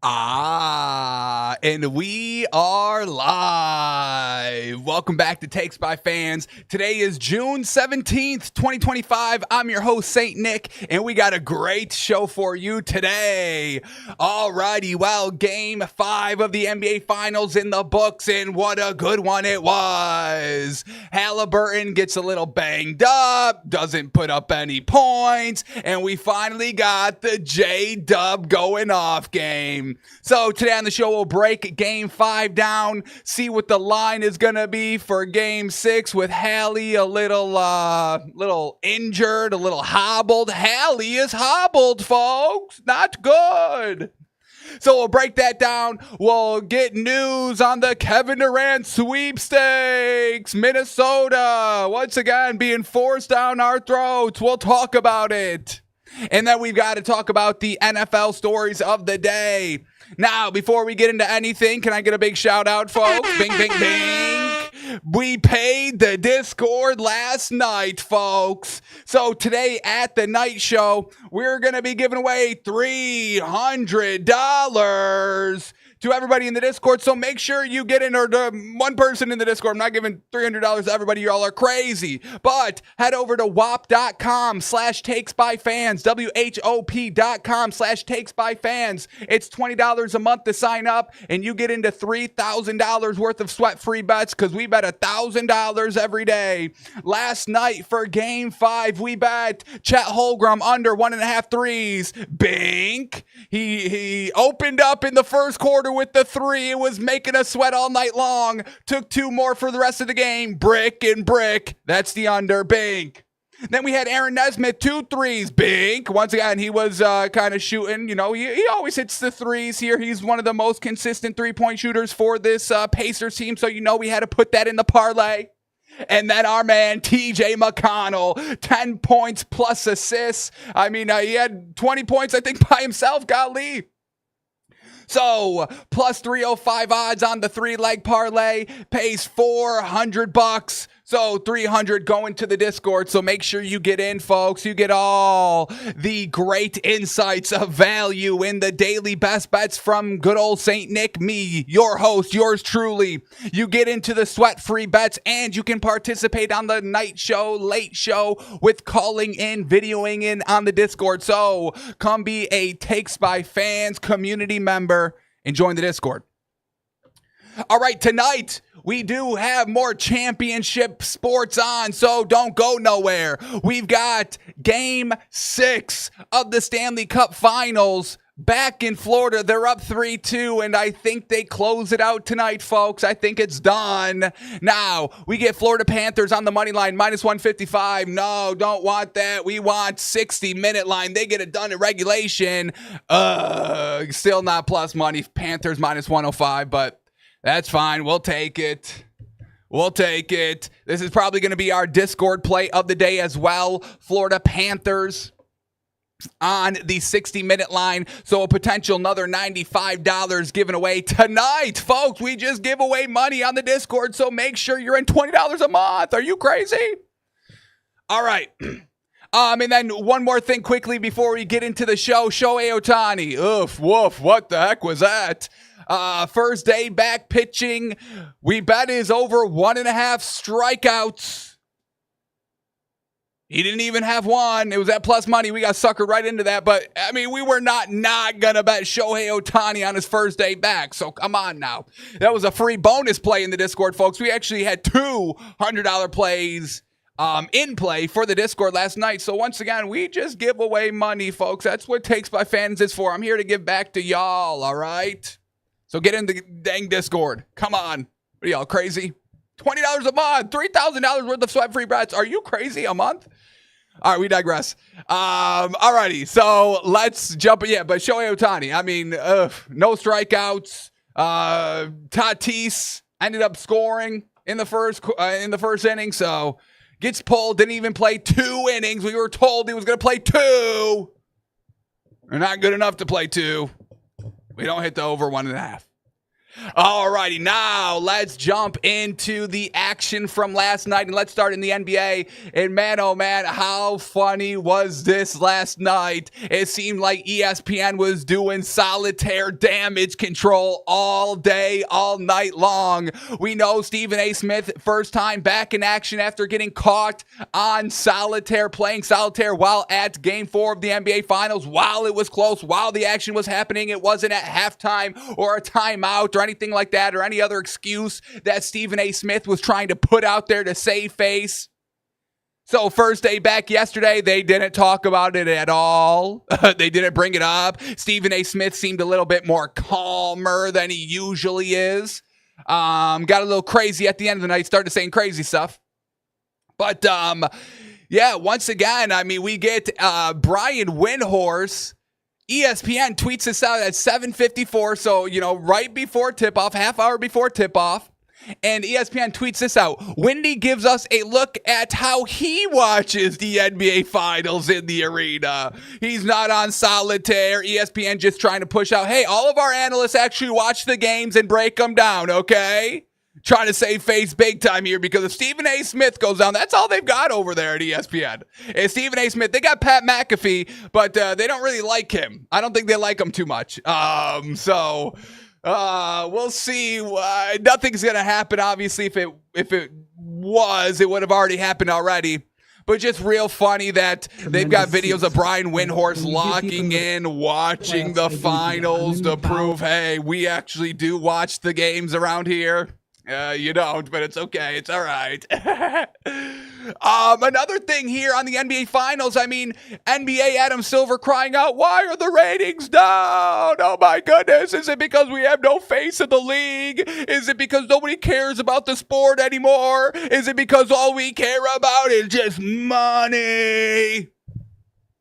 And we are live. Welcome back to Takes by Fans. Today is June 17th, 2025. I'm your host, Saint Nick, and we got a great show for you today. Alrighty, well, Game 5 of the NBA Finals in the books, and what a good one it was. Halliburton gets a little banged up, doesn't put up any points, and we finally got the J-Dub going off game. So today on the show, we'll break Game 5 down, see what the line is going to be for Game 6 with Hallie a little injured, a little hobbled. Hallie is hobbled, folks. Not good. So we'll break that down. We'll get news on the Kevin Durant sweepstakes. Minnesota, once again, being forced down our throats. We'll talk about it. And then we've got to talk about the NFL stories of the day. Now, before we get into anything, can I get a big shout out, folks? Bing, bing, bing. We paid the Discord last night, folks. So today at the night show, we're going to be giving away $300 to everybody in the Discord. So make sure you get in, or to one person in the Discord. I'm not giving $300 to everybody. Y'all are crazy. But head over to whop.com/takesbyfans, WHOP.com/takesbyfans. It's $20 a month to sign up, and you get into $3,000 worth of sweat-free bets because we bet $1,000 every day. Last night for Game 5, we bet Chet Holmgren under 1.5 threes. Bink. He opened up in the first quarter with the 3. It was making us sweat all night long. Took 2 more for the rest of the game. Brick and brick. That's the under. Bink. Then we had Aaron Nesmith, 2 threes. Bink. Once again, he was kind of shooting. You know, he always hits the threes here. He's one of the most consistent three-point shooters for this Pacers team. So, you know, we had to put that in the parlay. And then our man, TJ McConnell, 10 points plus assists. I mean, he had 20 points, I think, by himself. Golly. So, plus 305 odds on the 3-leg parlay, pays $400. So, 300 going to the Discord. So, make sure you get in, folks. You get all the great insights of value in the daily best bets from good old Saint Nick, me, your host, yours truly. You get into the sweat-free bets, and you can participate on the night show, late show, with calling in, videoing in on the Discord. So, come be a Takes by Fans community member and join the Discord. All right, tonight we do have more championship sports on, so don't go nowhere. We've got Game 6 of the Stanley Cup Finals back in Florida. They're up 3-2, and I think they close it out tonight, folks. I think it's done. Now, we get Florida Panthers on the money line, minus 155. No, don't want that. We want 60-minute line. They get it done in regulation. Still not plus money. Panthers minus 105, but that's fine. We'll take it. We'll take it. This is probably going to be our Discord play of the day as well. Florida Panthers on the 60-minute line. So a potential another $95 given away tonight. Folks, we just give away money on the Discord, so make sure you're in $20 a month. Are you crazy? All right. And then one more thing quickly before we get into the show. Shohei Ohtani. Oof, woof, what the heck was that? First day back pitching. We bet is over 1.5 strikeouts. He didn't even have one. It was at plus money. We got suckered right into that. But, I mean, we were not going to bet Shohei Ohtani on his first day back. So, come on now. That was a free bonus play in the Discord, folks. We actually had $2 $100 plays in play for the Discord last night. So, once again, we just give away money, folks. That's what Takes by Fans is for. I'm here to give back to y'all, all right? So get in the dang Discord. Come on. What are y'all, crazy? $20 a month. $3,000 worth of sweat-free bets. Are you crazy? A month? All right, we digress. All righty. So let's jump. Yeah, but Shohei Ohtani. I mean, no strikeouts. Tatis ended up scoring in the first inning. So gets pulled. Didn't even play 2 innings. We were told he was going to play 2. They're not good enough to play 2. We don't hit the over 1.5. Alrighty, now let's jump into the action from last night, and let's start in the NBA. And man, oh man, how funny was this last night? It seemed like ESPN was doing solitaire damage control all day, all night long. We know Stephen A. Smith, first time back in action after getting caught on solitaire, playing solitaire while at Game 4 of the NBA Finals, while it was close, while the action was happening. It wasn't at halftime or a timeout or anything like that, or any other excuse that Stephen A. Smith was trying to put out there to save face. So first day back yesterday, they didn't talk about it at all. They didn't bring it up. Stephen A. Smith seemed a little bit more calmer than he usually is. Got a little crazy at the end of the night, started saying crazy stuff. But yeah, once again, I mean, we get Brian Windhorst. ESPN tweets this out at 7:54, so, right before tip-off, half hour before tip-off. And ESPN tweets this out. Windy gives us a look at how he watches the NBA Finals in the arena. He's not on solitaire. ESPN just trying to push out, hey, all of our analysts actually watch the games and break them down, okay? Trying to save face big time here, because if Stephen A. Smith goes down, that's all they've got over there at ESPN. Is Stephen A. Smith. They got Pat McAfee, but they don't really like him. I don't think they like him too much. So we'll see. Nothing's gonna happen. Obviously, if it was, it would have already happened already. But just real funny that they've got videos of Brian Windhorst locking in, watching the finals to prove, hey, we actually do watch the games around here. You don't, but it's okay. It's all right. Another thing here on the NBA Finals, I mean, NBA Adam Silver crying out, why are the ratings down? Oh my goodness. Is it because we have no face in the league? Is it because nobody cares about the sport anymore? Is it because all we care about is just money?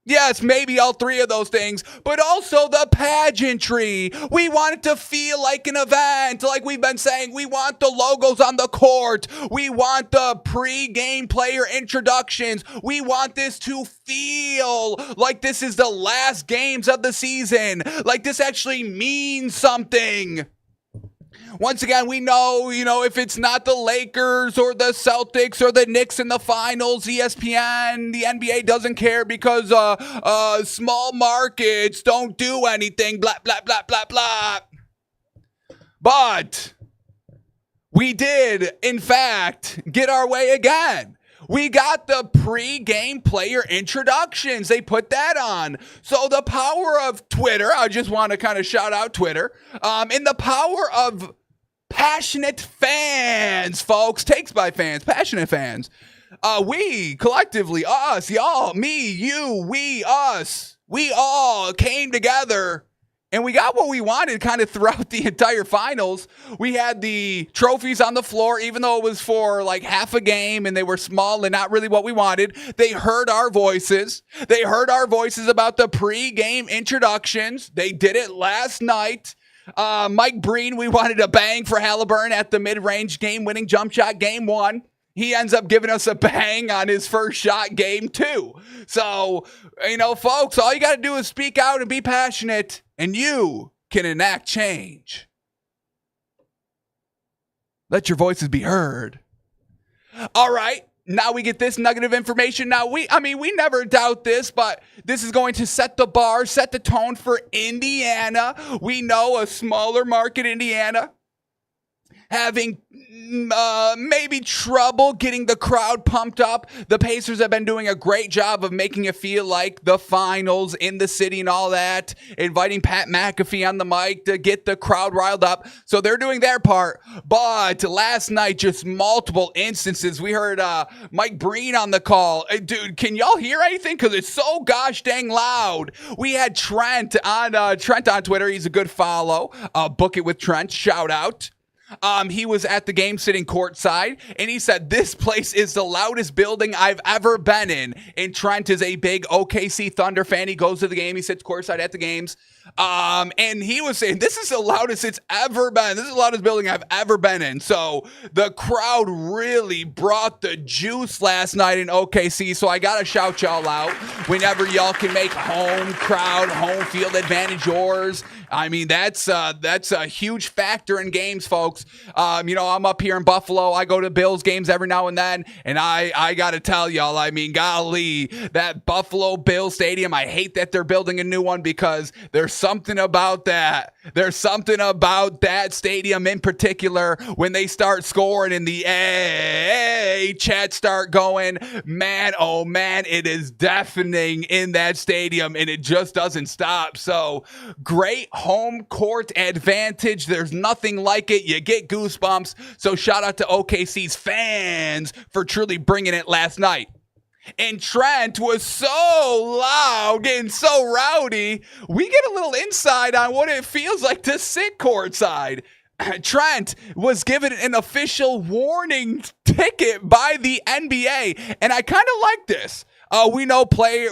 Yes, maybe all three of those things, but also the pageantry. We want it to feel like an event, like we've been saying. We want the logos on the court. We want the pre-game player introductions. We want this to feel like this is the last games of the season, like this actually means something. Once again, we know, if it's not the Lakers or the Celtics or the Knicks in the finals, ESPN, the NBA doesn't care because small markets don't do anything, blah, blah, blah, blah, blah. But we did, in fact, get our way again. We got the pre-game player introductions. They put that on. So the power of Twitter, I just want to kind of shout out Twitter, and the power of passionate fans, folks, takes by fans, passionate fans. We collectively, us, y'all, me, you, we, us, we all came together and we got what we wanted kind of throughout the entire finals. We had the trophies on the floor, even though it was for like half a game and they were small and not really what we wanted. They heard our voices. They heard our voices about the pre-game introductions. They did it last night. Mike Breen, we wanted a bang for Halliburton at the mid-range game-winning jump shot game 1. He ends up giving us a bang on his first shot game 2. So, folks, all you got to do is speak out and be passionate, and you can enact change. Let your voices be heard. All right. Now we get this nugget of information. Now, we never doubt this, but this is going to set the bar, set the tone for Indiana. We know a smaller market Indiana having maybe trouble getting the crowd pumped up. The Pacers have been doing a great job of making it feel like the finals in the city and all that, inviting Pat McAfee on the mic to get the crowd riled up. So they're doing their part. But last night, just multiple instances. We heard Mike Breen on the call. Dude, can y'all hear anything? Because it's so gosh dang loud. We had Trent on Twitter. He's a good follow. Book It with Trent. Shout out. He was at the game sitting courtside, and he said, this place is the loudest building I've ever been in. And Trent is a big OKC Thunder fan. He goes to the game. He sits courtside at the games. And he was saying, this is the loudest it's ever been. This is the loudest building I've ever been in. So the crowd really brought the juice last night in OKC. So I got to shout y'all out whenever y'all can make home crowd, home field advantage yours. I mean, that's a huge factor in games, folks. I'm up here in Buffalo. I go to Bills games every now and then, and I got to tell y'all, I mean, golly, that Buffalo Bills Stadium, I hate that they're building a new one because there's something about that. There's something about that stadium in particular when they start scoring and the chats start going, man, oh man, it is deafening in that stadium, and it just doesn't stop. So great home court advantage. There's nothing like it. You get goosebumps. So shout out to OKC's fans for truly bringing it last night. And Trent was so loud, getting so rowdy. We get a little insight on what it feels like to sit courtside. Trent was given an official warning ticket by the NBA, and I kind of like this.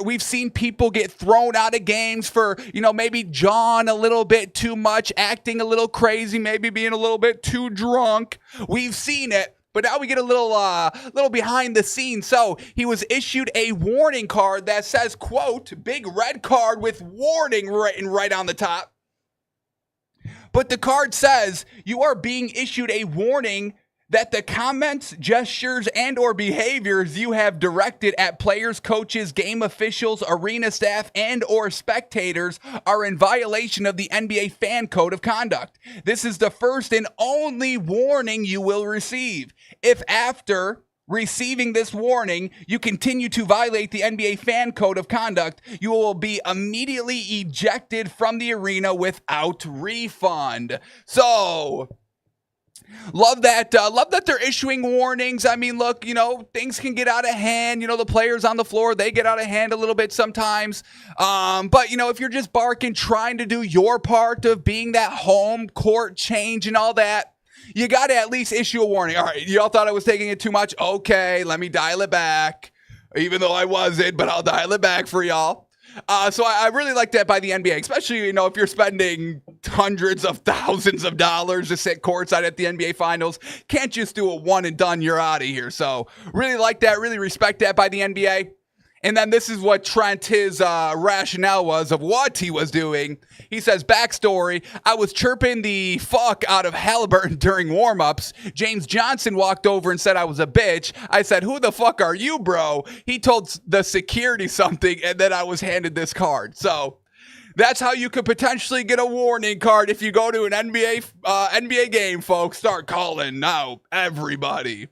We've seen people get thrown out of games for, maybe jawing a little bit too much, acting a little crazy, maybe being a little bit too drunk. We've seen it, but now we get a little behind the scenes. So he was issued a warning card that says, quote, big red card with warning written right on the top. But the card says you are being issued a warning that the comments, gestures, and or behaviors you have directed at players, coaches, game officials, arena staff, and or spectators are in violation of the NBA Fan Code of Conduct. This is the first and only warning you will receive. If after receiving this warning, you continue to violate the NBA Fan Code of Conduct, you will be immediately ejected from the arena without refund. So love that they're issuing warnings. I mean, look, things can get out of hand. The players on the floor, they get out of hand a little bit sometimes. But if you're just barking, trying to do your part of being that home court change and all that, you got to at least issue a warning. All right, y'all thought I was taking it too much? Okay, let me dial it back. Even though I wasn't, but I'll dial it back for y'all. So I really like that by the NBA, especially, if you're spending hundreds of thousands of dollars to sit courtside at the NBA Finals. Can't just do a one and done, you're out of here. So really like that, really respect that by the NBA. And then this is what Trent, his rationale was of what he was doing. He says, backstory, I was chirping the fuck out of Halliburton during warm-ups. James Johnson walked over and said I was a bitch. I said, who the fuck are you, bro? He told the security something, and then I was handed this card. So that's how you could potentially get a warning card if you go to an NBA game, folks. Start calling now, everybody.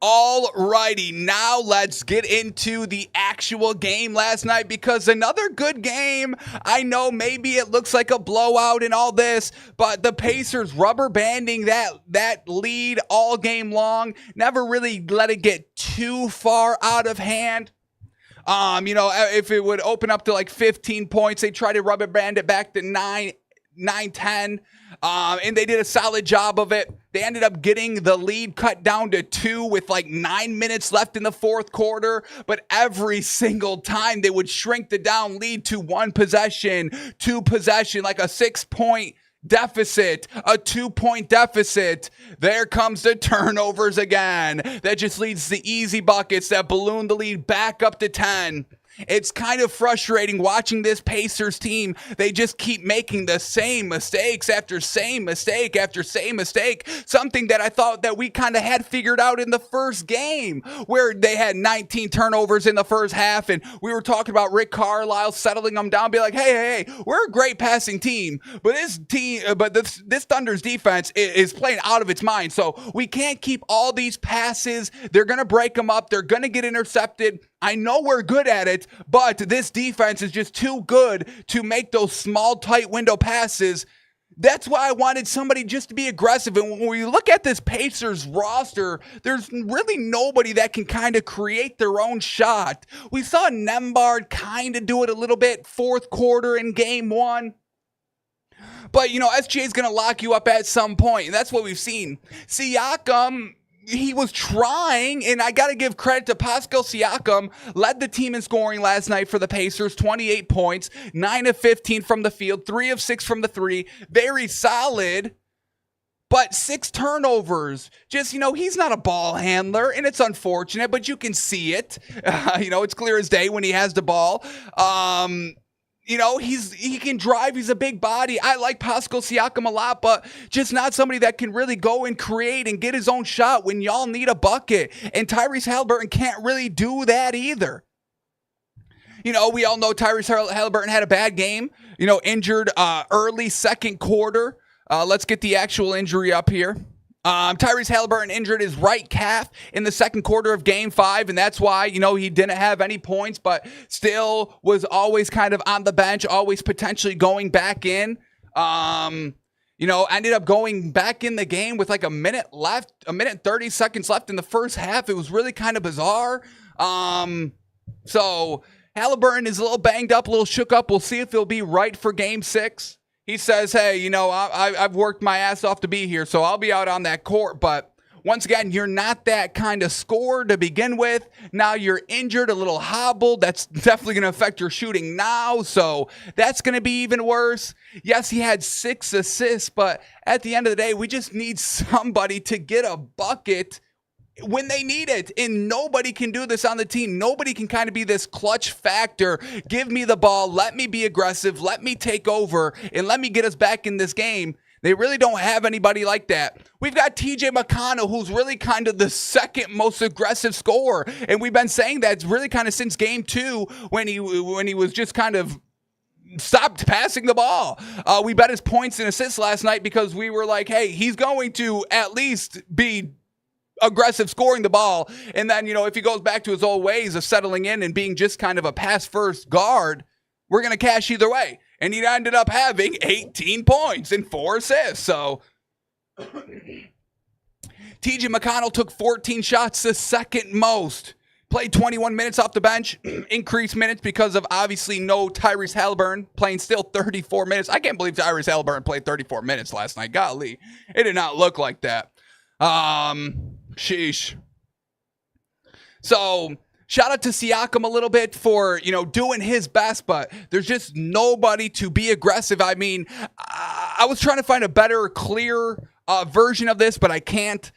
Alrighty, now let's get into the actual game last night, because another good game. I know maybe it looks like a blowout and all this, but the Pacers rubber banding that lead all game long, never really let it get too far out of hand. If it would open up to like 15 points, they try to rubber band it back to 9, 10. And they did a solid job of it. They ended up getting the lead cut down to 2 with like 9 minutes left in the fourth quarter. But every single time they would shrink the down lead to 1 possession, 2 possession, like a 6-point deficit, a 2-point deficit. There comes the turnovers again. That just leads to easy buckets that balloon the lead back up to 10. It's kind of frustrating watching this Pacers team. They just keep making the same mistakes after same mistake after same mistake. Something that I thought that we kind of had figured out in the first game, where they had 19 turnovers in the first half, and we were talking about Rick Carlisle settling them down, be like, hey, we're a great passing team, but this Thunder's defense is playing out of its mind. So we can't keep all these passes. They're going to break them up. They're going to get intercepted. I know we're good at it, but this defense is just too good to make those small, tight window passes. That's why I wanted somebody just to be aggressive. And when we look at this Pacers roster, there's really nobody that can kind of create their own shot. We saw Nembhard kind of do it a little bit fourth quarter in game 1. But, SGA is going to lock you up at some point. And that's what we've seen. Siakam, he was trying, and I got to give credit to Pascal Siakam, led the team in scoring last night for the Pacers, 28 points, 9 of 15 from the field, 3 of 6 from the 3, very solid. But 6 turnovers, just, he's not a ball handler, and it's unfortunate, but you can see it. It's clear as day when he has the ball. He can drive. He's a big body. I like Pascal Siakam a lot, but just not somebody that can really go and create and get his own shot when y'all need a bucket. And Tyrese Haliburton can't really do that either. We all know Tyrese Haliburton had a bad game, injured early second quarter. Let's get the actual injury up here. Tyrese Haliburton injured his right calf in the second quarter of Game 5, and that's why, he didn't have any points, but still was always kind of on the bench, always potentially going back in. Ended up going back in the game with like a minute and 30 seconds left in the first half. It was really kind of bizarre. So Haliburton is a little banged up, a little shook up. We'll see if he'll be right for Game 6. He says, hey, I've worked my ass off to be here, so I'll be out on that court. But once again, you're not that kind of scorer to begin with. Now you're injured, a little hobbled. That's definitely going to affect your shooting now, so that's going to be even worse. Yes, he had 6 assists, but at the end of the day, we just need somebody to get a bucket when they need it, and nobody can do this on the team. Nobody can kind of be this clutch factor. Give me the ball, let me be aggressive, let me take over, and let me get us back in this game. They really don't have anybody like that. We've got TJ McConnell, who's really kind of the second most aggressive scorer, and we've been saying that really kind of since Game 2 when he was just kind of stopped passing the ball. We bet his points and assists last night because we were like, hey, he's going to at least be aggressive scoring the ball. And then, if he goes back to his old ways of settling in and being just kind of a pass-first guard, we're going to cash either way. And he ended up having 18 points and 4 assists. So TJ McConnell took 14 shots, the second most. Played 21 minutes off the bench, increased minutes because of obviously no Tyrese Haliburton, playing still 34 minutes. I can't believe Tyrese Haliburton played 34 minutes last night. Golly, it did not look like that. Sheesh. So shout out to Siakam a little bit for, doing his best, but there's just nobody to be aggressive. I mean, I was trying to find a better, clear version of this, but I can't.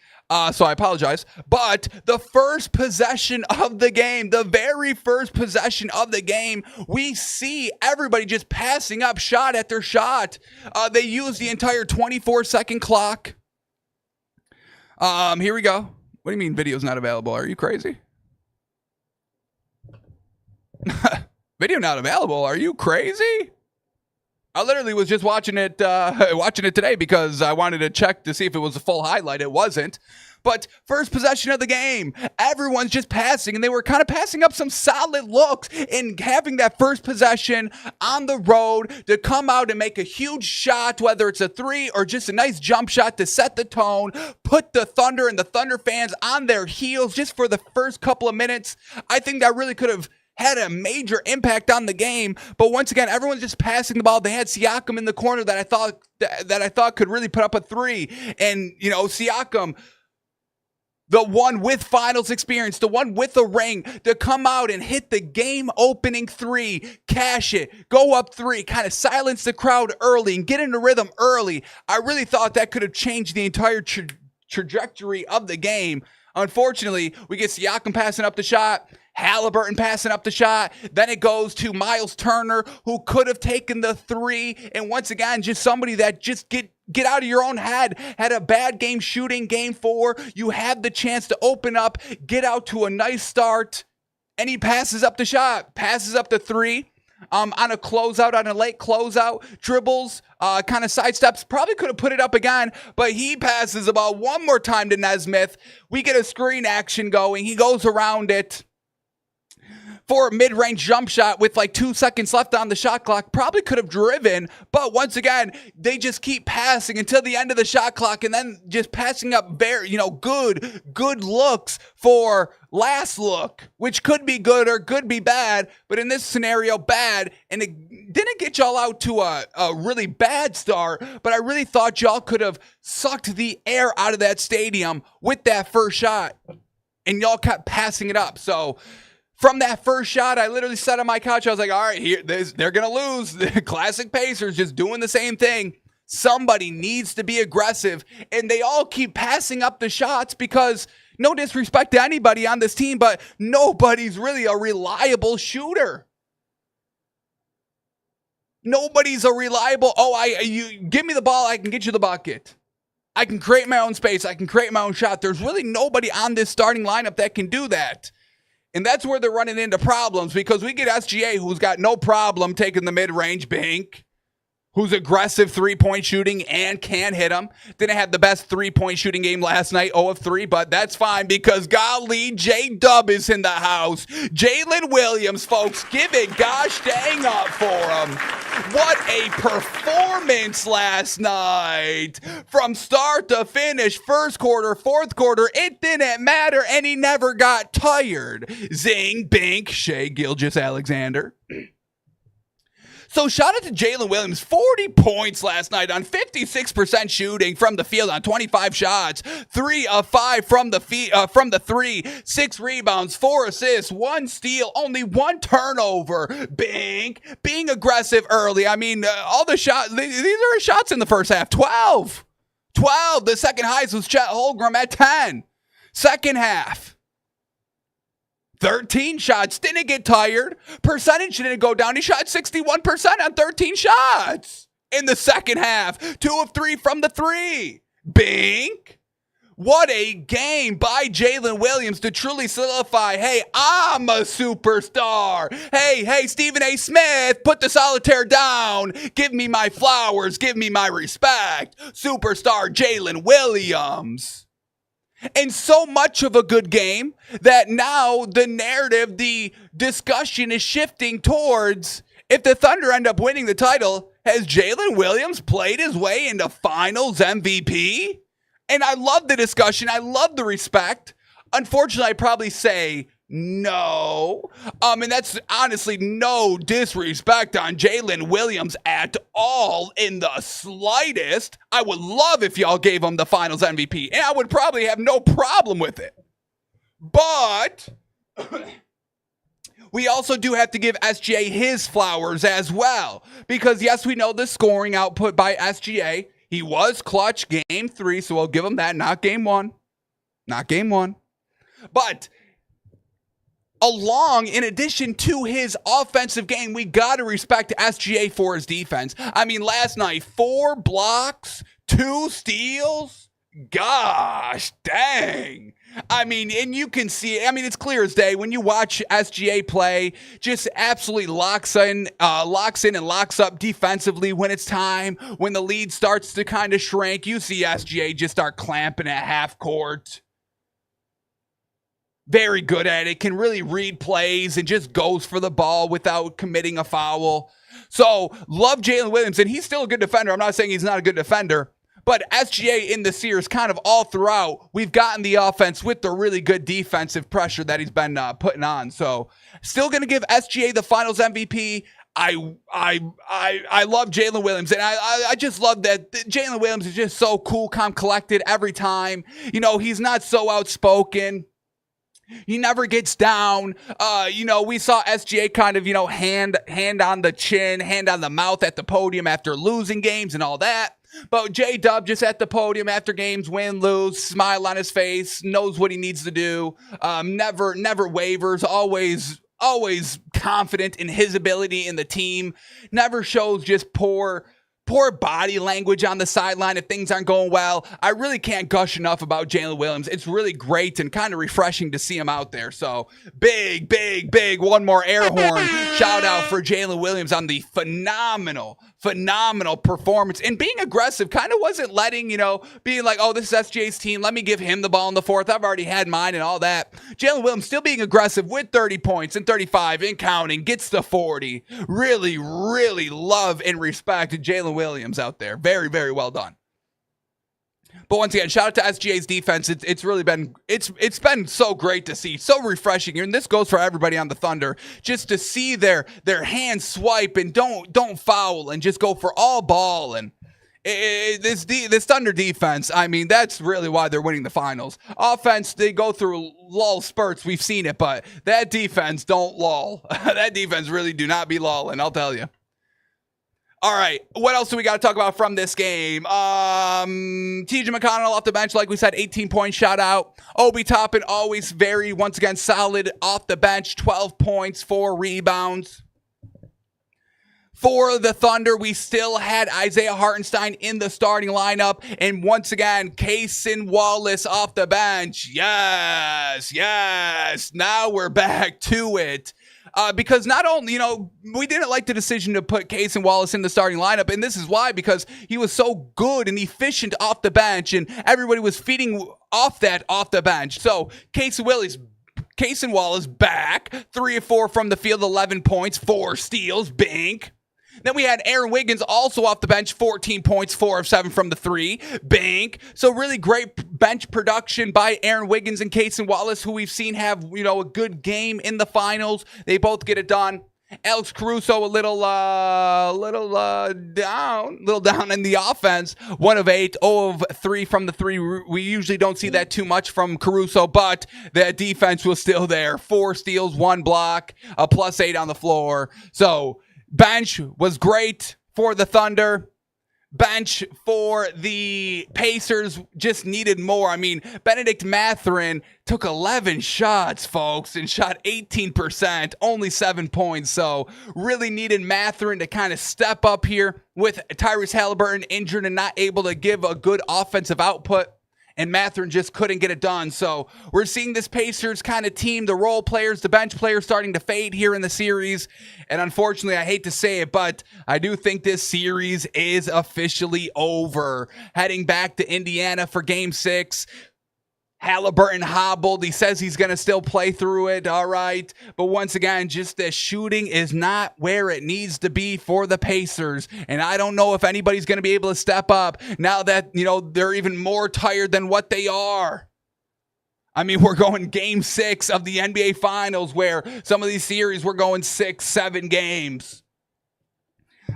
So I apologize. But the first possession of the game, the very first possession of the game, we see everybody just passing up shot after shot. They use the entire 24-second clock. Here we go. What do you mean video's not available? Are you crazy? Video not available? Are you crazy? I literally was just watching it today because I wanted to check to see if it was a full highlight. It wasn't. But first possession of the game, everyone's just passing, and they were kind of passing up some solid looks and having that first possession on the road to come out and make a huge shot, whether it's a 3 or just a nice jump shot to set the tone, put the Thunder and the Thunder fans on their heels just for the first couple of minutes. I think that really could have had a major impact on the game, but once again, everyone's just passing the ball. They had Siakam in the corner that I thought could really put up a 3, and Siakam, the one with finals experience, the one with a ring, to come out and hit the game-opening 3, cash it, go up 3, kind of silence the crowd early and get into rhythm early. I really thought that could have changed the entire trajectory of the game. Unfortunately, we get Siakam passing up the shot, Haliburton passing up the shot, then it goes to Miles Turner, who could have taken the 3, and once again, just somebody that just get out of your own head, had a bad game shooting Game 4, you had the chance to open up, get out to a nice start, and he passes up the shot, passes up the 3, on a closeout, on a late closeout, dribbles, kind of sidesteps, probably could have put it up again, but he passes about one more time to Nesmith. We get a screen action going, he goes around it for a mid-range jump shot with like 2 seconds left on the shot clock. Probably could have driven, but once again, they just keep passing until the end of the shot clock, and then just passing up very, good looks for last look, which could be good or could be bad, but in this scenario, bad, and it didn't get y'all out to a really bad start, but I really thought y'all could have sucked the air out of that stadium with that first shot, and y'all kept passing it up. So from that first shot, I literally sat on my couch. I was like, all right, they're going to lose. The classic Pacers just doing the same thing. Somebody needs to be aggressive, and they all keep passing up the shots because no disrespect to anybody on this team, but nobody's really a reliable shooter. Nobody's a reliable, you give me the ball, I can get you the bucket. I can create my own space. I can create my own shot. There's really nobody on this starting lineup that can do that. And that's where they're running into problems because we get SGA, who's got no problem taking the mid-range bank, who's aggressive three-point shooting and can hit them. Didn't have the best three-point shooting game last night, 0 of 3, but that's fine because golly, J-Dub is in the house. Jalen Williams, folks, give it gosh dang up for him. What a performance last night. From start to finish, first quarter, fourth quarter, it didn't matter, and he never got tired. Zing, bink, Shai Gilgeous-Alexander. So shout out to Jalen Williams, 40 points last night on 56% shooting from the field on 25 shots, 3 of 5 from the three, 6 rebounds, 4 assists, 1 steal, only 1 turnover. Bing, being aggressive early. I mean, all the shots, these are shots in the first half. 12. The second highest was Chet Holmgren at 10. Second half. 13 shots, didn't get tired. Percentage didn't go down. He shot 61% on 13 shots in the second half. 2 of 3 from the three. Bink. What a game by Jalen Williams to truly solidify, hey, I'm a superstar. Hey, Stephen A. Smith, put the solitaire down. Give me my flowers. Give me my respect. Superstar Jalen Williams. And so much of a good game that now the narrative, the discussion is shifting towards if the Thunder end up winning the title, has Jalen Williams played his way into finals MVP? And I love the discussion. I love the respect. Unfortunately, I'd probably say no. And that's honestly no disrespect on Jalen Williams at all in the slightest. I would love if y'all gave him the finals MVP, and I would probably have no problem with it. But we also do have to give SGA his flowers as well. Because yes, we know the scoring output by SGA. He was clutch game 3, so we'll give him that. Not game 1. But in addition to his offensive game, we got to respect SGA for his defense. I mean, last night, 4 blocks, 2 steals. Gosh, dang. I mean, and you can see it. I mean, it's clear as day when you watch SGA play, just absolutely locks in and locks up defensively when it's time. When the lead starts to kind of shrink, you see SGA just start clamping at half court. Very good at it, can really read plays and just goes for the ball without committing a foul. So, love Jalen Williams, and he's still a good defender. I'm not saying he's not a good defender, but SGA in the series kind of all throughout, we've gotten the offense with the really good defensive pressure that he's been putting on. So, still going to give SGA the finals MVP. I love Jalen Williams, and I just love that Jalen Williams is just so cool, calm, collected every time. You know, he's not so outspoken. He never gets down. We saw SGA kind of, hand on the chin, hand on the mouth at the podium after losing games and all that. But J-Dub just at the podium after games, win, lose, smile on his face, knows what he needs to do. Never wavers, always confident in his ability in the team. Never shows just poor body language on the sideline if things aren't going well. I really can't gush enough about Jalen Williams. It's really great and kind of refreshing to see him out there. So big, one more air horn shout out for Jalen Williams on the phenomenal performance and being aggressive. Kind of wasn't letting, being like, oh, this is SJ's team. Let me give him the ball in the fourth. I've already had mine and all that. Jalen Williams still being aggressive with 30 points and 35 and counting, gets to 40. Really, really love and respect Jalen Williams out there. Very, very well done. But once again, shout out to SGA's defense. It's really been it's been so great to see, so refreshing. And this goes for everybody on the Thunder, just to see their hands swipe and don't foul and just go for all ball. And this Thunder defense, I mean, that's really why they're winning the finals. Offense, they go through lull spurts. We've seen it, but that defense don't lull. That defense really do not be lulling, I'll tell you. All right, what else do we got to talk about from this game? TJ McConnell off the bench, like we said, 18-point shot out. Obi Toppin always very, once again, solid off the bench, 12 points, 4 rebounds. For the Thunder, we still had Isaiah Hartenstein in the starting lineup. And once again, Cason Wallace off the bench. Yes. Now we're back to it. Because not only, we didn't like the decision to put Cason Wallace in the starting lineup, and this is why, because he was so good and efficient off the bench, and everybody was feeding off the bench. So Cason Wallace back, 3 of 4 from the field, 11 points, 4 steals, bink. Then we had Aaron Wiggins also off the bench, 14 points, 4 of 7 from the 3. Bank. So really great bench production by Aaron Wiggins and Cason Wallace, who we've seen have, a good game in the finals. They both get it done. Alex Caruso a little down in the offense. 1 of 8, 0 of 3 from the 3. We usually don't see that too much from Caruso, but the defense was still there. 4 steals, 1 block, a +8 on the floor. So bench was great for the Thunder. Bench for the Pacers just needed more. I mean, Benedict Mathurin took 11 shots, folks, and shot 18%, only 7 points. So really needed Mathurin to kind of step up here with Tyrese Halliburton injured and not able to give a good offensive output. And Mathurin just couldn't get it done. So we're seeing this Pacers kind of team, the role players, the bench players starting to fade here in the series. And unfortunately, I hate to say it, but I do think this series is officially over. Heading back to Indiana for Game 6. Halliburton hobbled. He says he's going to still play through it. All right. But once again, just the shooting is not where it needs to be for the Pacers. And I don't know if anybody's going to be able to step up now that, they're even more tired than what they are. I mean, we're going Game 6 of the NBA Finals where some of these series we're going 6, 7 games.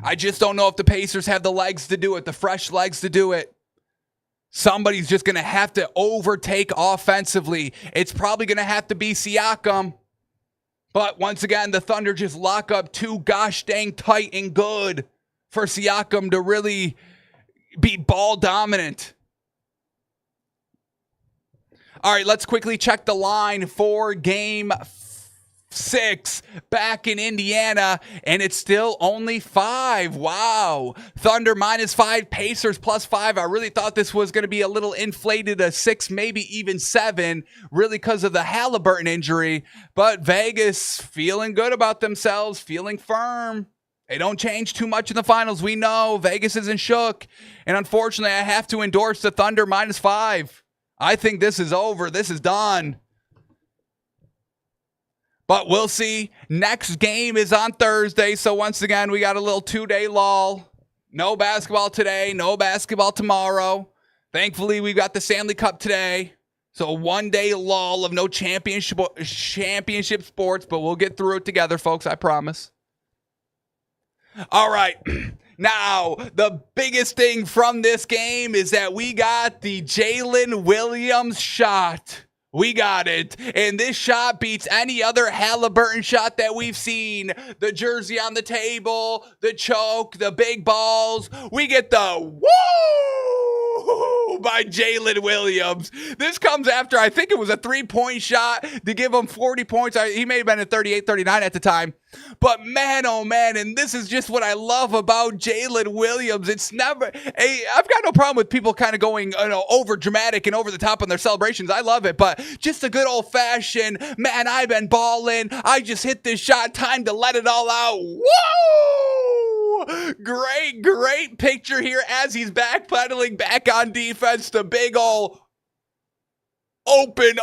I just don't know if the Pacers have the legs to do it, the fresh legs to do it. Somebody's just going to have to overtake offensively. It's probably going to have to be Siakam. But once again, the Thunder just lock up too gosh dang tight and good for Siakam to really be ball dominant. All right, let's quickly check the line for Game 6 back in Indiana, and it's still only 5. Wow. Thunder -5, Pacers +5. I really thought this was going to be a little inflated, a 6, maybe even 7, really because of the Halliburton injury. But Vegas feeling good about themselves, feeling firm. They don't change too much in the finals. We know Vegas isn't shook. And unfortunately, I have to endorse the Thunder -5. I think this is over. This is done. But we'll see. Next game is on Thursday. So once again, we got a little 2-day lull. No basketball today. No basketball tomorrow. Thankfully, we got the Stanley Cup today. So a 1-day lull of no championship sports. But we'll get through it together, folks. I promise. All right. Now, the biggest thing from this game is that we got the Jalen Williams shot. We got it. And this shot beats any other Halliburton shot that we've seen. The jersey on the table, the choke, the big balls. We get the woo by Jalen Williams. This comes after, I think it was a 3-point shot to give him 40 points. He may have been at 38, 39 at the time. But man, oh man, and this is just what I love about Jalen Williams. It's never, I've got no problem with people kind of going over dramatic and over the top on their celebrations. I love it, but just a good old fashioned, man, I've been balling. I just hit this shot, time to let it all out. Woo! Great picture here as he's backpedaling back on defense. The big old open,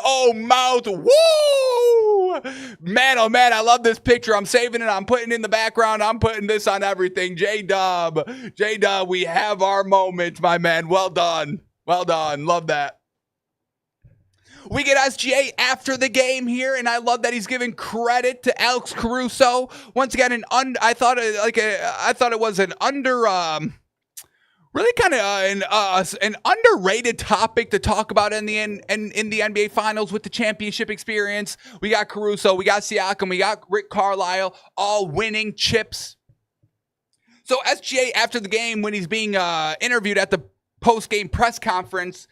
mouth. Woo! Man, oh man, I love this picture. I'm saving it. I'm putting it in the background. I'm putting this on everything. J-Dub, we have our moment, my man. Well done. Love that. We get SGA after the game here, and I love that he's giving credit to Alex Caruso. Once again, I thought it was an really kind of an underrated topic to talk about in the NBA Finals with the championship experience. We got Caruso, we got Siakam, we got Rick Carlisle, all winning chips. So SGA, after the game, when he's being interviewed at the post-game press conference,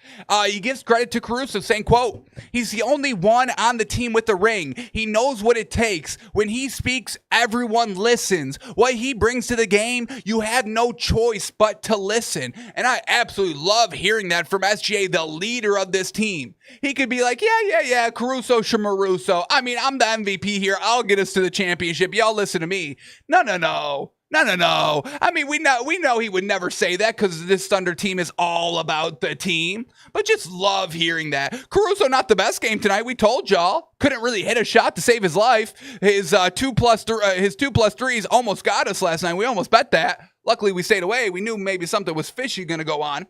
he gives credit to Caruso, saying, quote, "He's the only one on the team with the ring. He knows what it takes. When he speaks, everyone listens. What he brings to the game, you have no choice but to listen." And I absolutely love hearing that from SGA, the leader of this team. He could be like, yeah, Caruso, Shamaruso. I mean, I'm the MVP here. I'll get us to the championship. Y'all listen to me. No. I mean, we know he would never say that because this Thunder team is all about the team. But just love hearing that. Caruso, not the best game tonight. We told y'all. Couldn't really hit a shot to save his life. His 2+3s almost got us last night. We almost bet that. Luckily, we stayed away. We knew maybe something was fishy going to go on.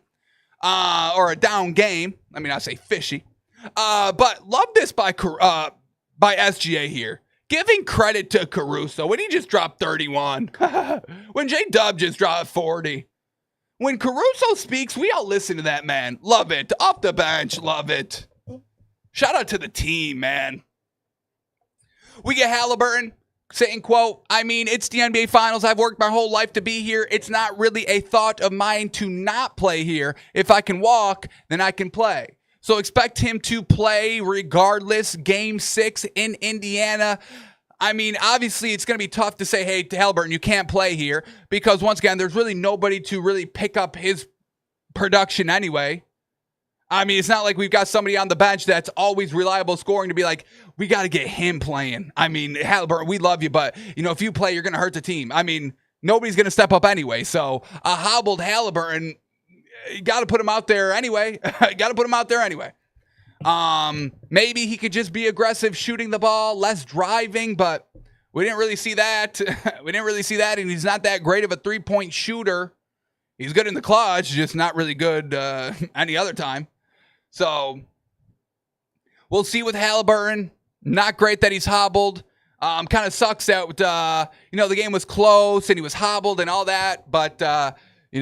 Or a down game. I mean, I say fishy. But love this by SGA here. Giving credit to Caruso when he just dropped 31. When J-Dub just dropped 40. When Caruso speaks, we all listen to that man. Love it. Off the bench, love it. Shout out to the team, man. We get Halliburton saying, quote, "I mean, it's the NBA Finals. I've worked my whole life to be here. It's not really a thought of mine to not play here. If I can walk, then I can play." So expect him to play regardless. Game 6 in Indiana. I mean, obviously, it's going to be tough to say, hey, to Halliburton, you can't play here. Because, once again, there's really nobody to really pick up his production anyway. I mean, it's not like we've got somebody on the bench that's always reliable scoring to be like, we got to get him playing. I mean, Halliburton, we love you, but, if you play, you're going to hurt the team. I mean, nobody's going to step up anyway. So, a hobbled Halliburton, you got to put him out there anyway. Maybe he could just be aggressive shooting the ball, less driving, but we didn't really see that. And he's not that great of a three-point shooter. He's good in the clutch, just not really good any other time. So we'll see with Halliburton. Not great that he's hobbled. Kind of sucks that, the game was close and he was hobbled and all that, but you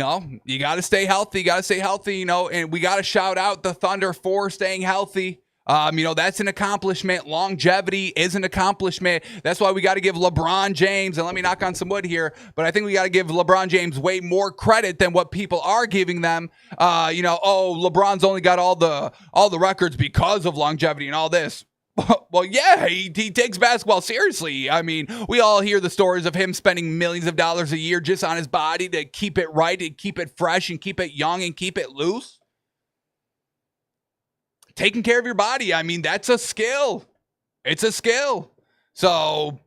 got to stay healthy. And we got to shout out the Thunder for staying healthy. That's an accomplishment. Longevity is an accomplishment. That's why we got to give LeBron James, and let me knock on some wood here, but I think we got to give LeBron James way more credit than what people are giving them. LeBron's only got all the records because of longevity and all this. Well, yeah, he takes basketball seriously. I mean, we all hear the stories of him spending millions of dollars a year just on his body to keep it right, to keep it fresh, and keep it young, and keep it loose. Taking care of your body, I mean, that's a skill. It's a skill. So,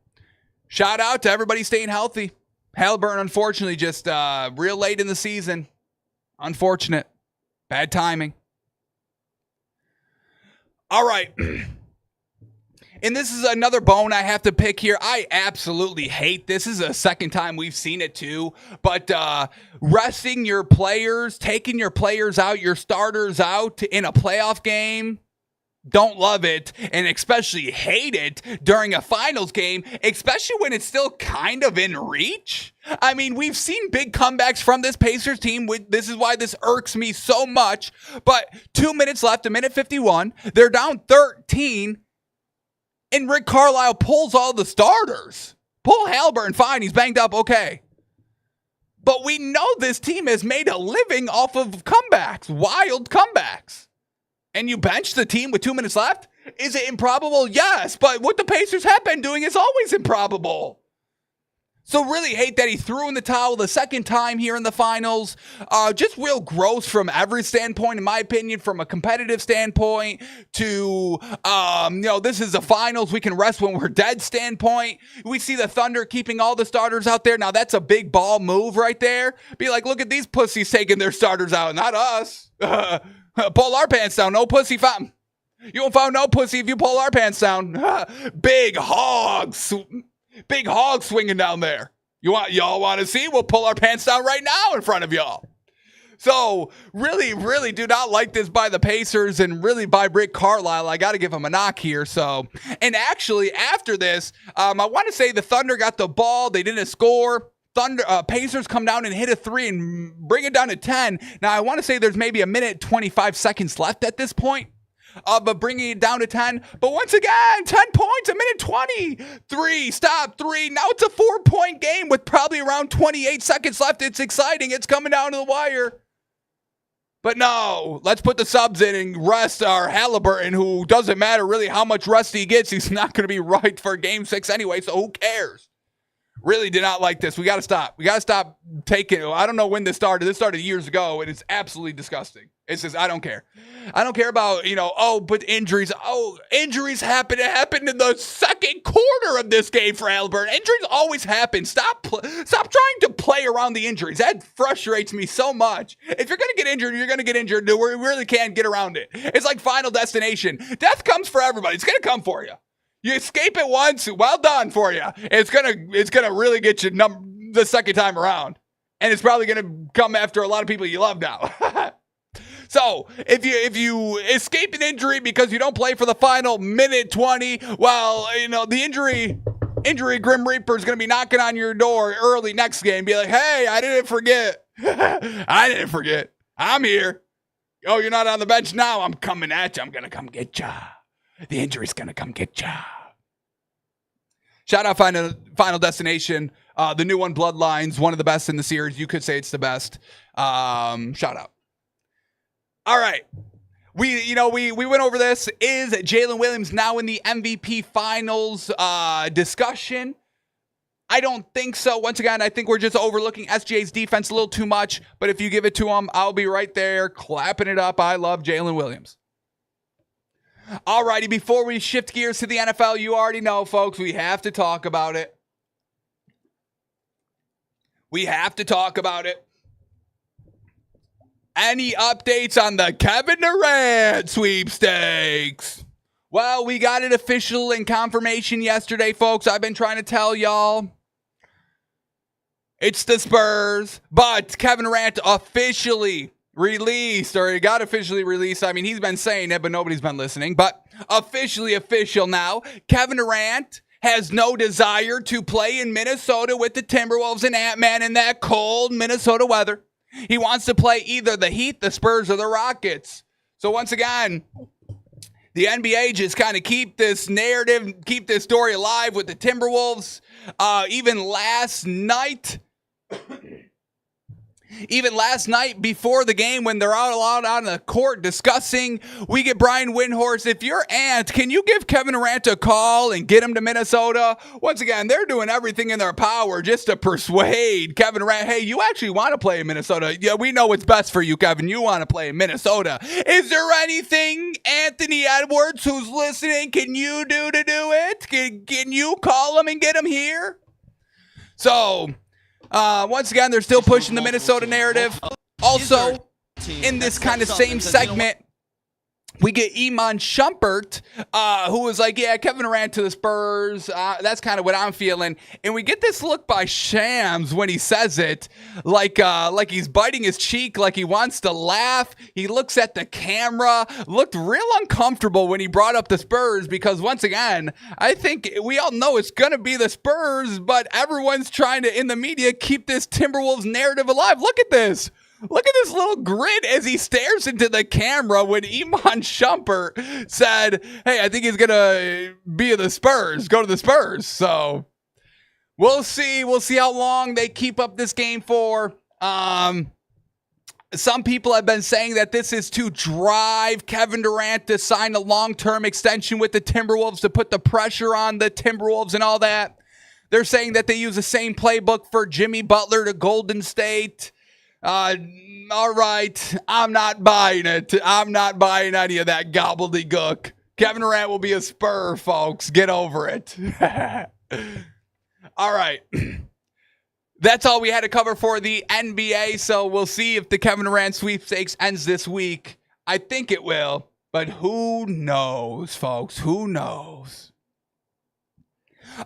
shout out to everybody staying healthy. Halliburton, unfortunately, just real late in the season. Unfortunate. Bad timing. All right. And this is another bone I have to pick here. I absolutely hate this. This is the second time we've seen it too. But resting your players, taking your players out, your starters out in a playoff game, don't love it. And especially hate it during a finals game, especially when it's still kind of in reach. I mean, we've seen big comebacks from this Pacers team. This is why this irks me so much. But 2 minutes left, a minute 51. They're down 13. And Rick Carlisle pulls all the starters. Pull Halliburton, fine, he's banged up, okay. But we know this team has made a living off of comebacks, wild comebacks. And you bench the team with 2 minutes left? Is it improbable? Yes, but what the Pacers have been doing is always improbable. So really hate that he threw in the towel the second time here in the finals. Just real gross from every standpoint, in my opinion, from a competitive standpoint to, this is the finals. We can rest when we're dead standpoint. We see the Thunder keeping all the starters out there. Now, that's a big ball move right there. Be like, look at these pussies taking their starters out, not us. Pull our pants down. No pussy found. You won't find no pussy if you pull our pants down. Big hogs. Big hog swinging down there. Y'all want to see? We'll pull our pants down right now in front of y'all. So, really, really do not like this by the Pacers and really by Rick Carlisle. I got to give him a knock here. So, and actually, after this, I want to say the Thunder got the ball. They didn't score. Pacers come down and hit a three and bring it down to 10. Now, I want to say there's maybe a minute 25 seconds left at this point. of bringing it down to 10. But once again, 10 points, a minute 20. 3, stop, 3. Now it's a 4-point game with probably around 28 seconds left. It's exciting. It's coming down to the wire. But no, let's put the subs in and rest our Halliburton, who doesn't matter really how much rest he gets. He's not going to be right for game 6 anyway, so who cares? Really did not like this. We got to stop. We got to stop taking. I don't know when this started. This started years ago, and it's absolutely disgusting. It's just, I don't care. I don't care about, but injuries. Oh, injuries happen. It happened in the second quarter of this game for Halliburton. Injuries always happen. Stop trying to play around the injuries. That frustrates me so much. If you're going to get injured, you're going to get injured. We really can't get around it. It's like Final Destination. Death comes for everybody. It's going to come for you. You escape it once, well done for you. It's gonna really get you the second time around, and it's probably gonna come after a lot of people you love now. So if you escape an injury because you don't play for the final minute 20, well, the injury Grim Reaper is gonna be knocking on your door early next game. Be like, hey, I didn't forget. I didn't forget. I'm here. Oh, you're not on the bench now. I'm coming at you. I'm gonna come get ya. The injury's gonna come get ya. Shout out Final Destination. The new one, Bloodlines, one of the best in the series. You could say it's the best. Shout out. All right. We went over this. Is Jalen Williams now in the MVP finals discussion? I don't think so. Once again, I think we're just overlooking SGA's defense a little too much. But if you give it to him, I'll be right there clapping it up. I love Jalen Williams. Alrighty, before we shift gears to the NFL, you already know, folks, we have to talk about it. We have to talk about it. Any updates on the Kevin Durant sweepstakes? Well, we got it official in confirmation yesterday, folks. I've been trying to tell y'all. It's the Spurs, but Kevin Durant officially released, or it got officially released. I mean, he's been saying it, but nobody's been listening. But officially official now. Kevin Durant has no desire to play in Minnesota with the Timberwolves and Ant-Man in that cold Minnesota weather. He wants to play either the Heat, the Spurs, or the Rockets. So once again, the NBA just kind of keep this narrative, keep this story alive with the Timberwolves. Even last night before the game, when they're out on the court discussing, we get Brian Windhorst. If you're Ant, can you give Kevin Durant a call and get him to Minnesota? Once again, they're doing everything in their power just to persuade Kevin Durant, hey, you actually want to play in Minnesota. Yeah, we know what's best for you, Kevin. You want to play in Minnesota. Is there anything, Anthony Edwards, who's listening, can you do to do it? Can you call him and get him here? So once again, they're still pushing the Minnesota narrative. Also, in this kind of same segment, we get Iman Shumpert, who was like, yeah, Kevin Durant to the Spurs. That's kind of what I'm feeling. And we get this look by Shams when he says it, like he's biting his cheek, like he wants to laugh. He looks at the camera, looked real uncomfortable when he brought up the Spurs, because once again, I think we all know it's going to be the Spurs, but everyone's trying to, in the media, keep this Timberwolves narrative alive. Look at this. Look at this little grin as he stares into the camera when Iman Shumpert said, hey, I think he's going to be the Spurs, go to the Spurs. So we'll see. We'll see how long they keep up this game for. Some people have been saying that this is to drive Kevin Durant to sign a long-term extension with the Timberwolves, to put the pressure on the Timberwolves and all that. They're saying that they use the same playbook for Jimmy Butler to Golden State. All right, I'm not buying it. I'm not buying any of that gobbledygook. Kevin Durant will be a Spur, folks. Get over it. All right. That's all we had to cover for the NBA, so we'll see if the Kevin Durant sweepstakes ends this week. I think it will, but who knows, folks? Who knows?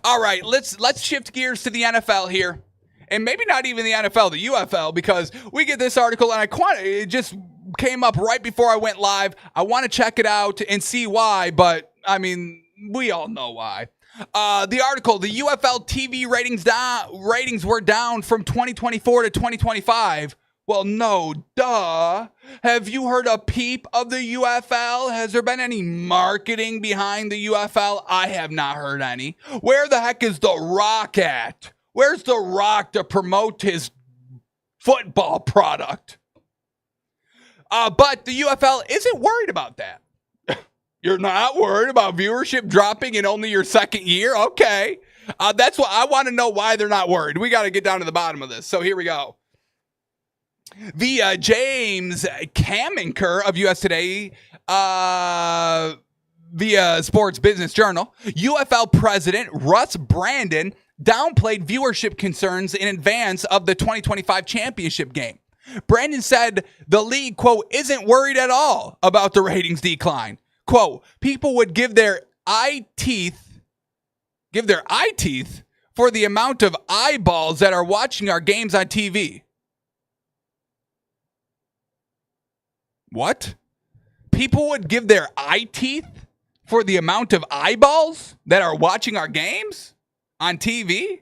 All right, let's shift gears to the NFL here. And maybe not even the NFL, the UFL, because we get this article, and it just came up right before I went live. I want to check it out and see why, but, I mean, we all know why. The article, the UFL TV ratings were down from 2024 to 2025. Well, no, duh. Have you heard a peep of the UFL? Has there been any marketing behind the UFL? I have not heard any. Where the heck is The Rock at? Where's The Rock to promote his football product? But the UFL isn't worried about that. You're not worried about viewership dropping in only your second year? Okay. That's what I want to know, why they're not worried. We got to get down to the bottom of this. So here we go. The James Kamenker of US Today, via Sports Business Journal, UFL president Russ Brandon downplayed viewership concerns in advance of the 2025 championship game. Brandon said the league, quote, isn't worried at all about the ratings decline. Quote, people would give their eye teeth for the amount of eyeballs that are watching our games on TV. What? People would give their eye teeth for the amount of eyeballs that are watching our games on TV?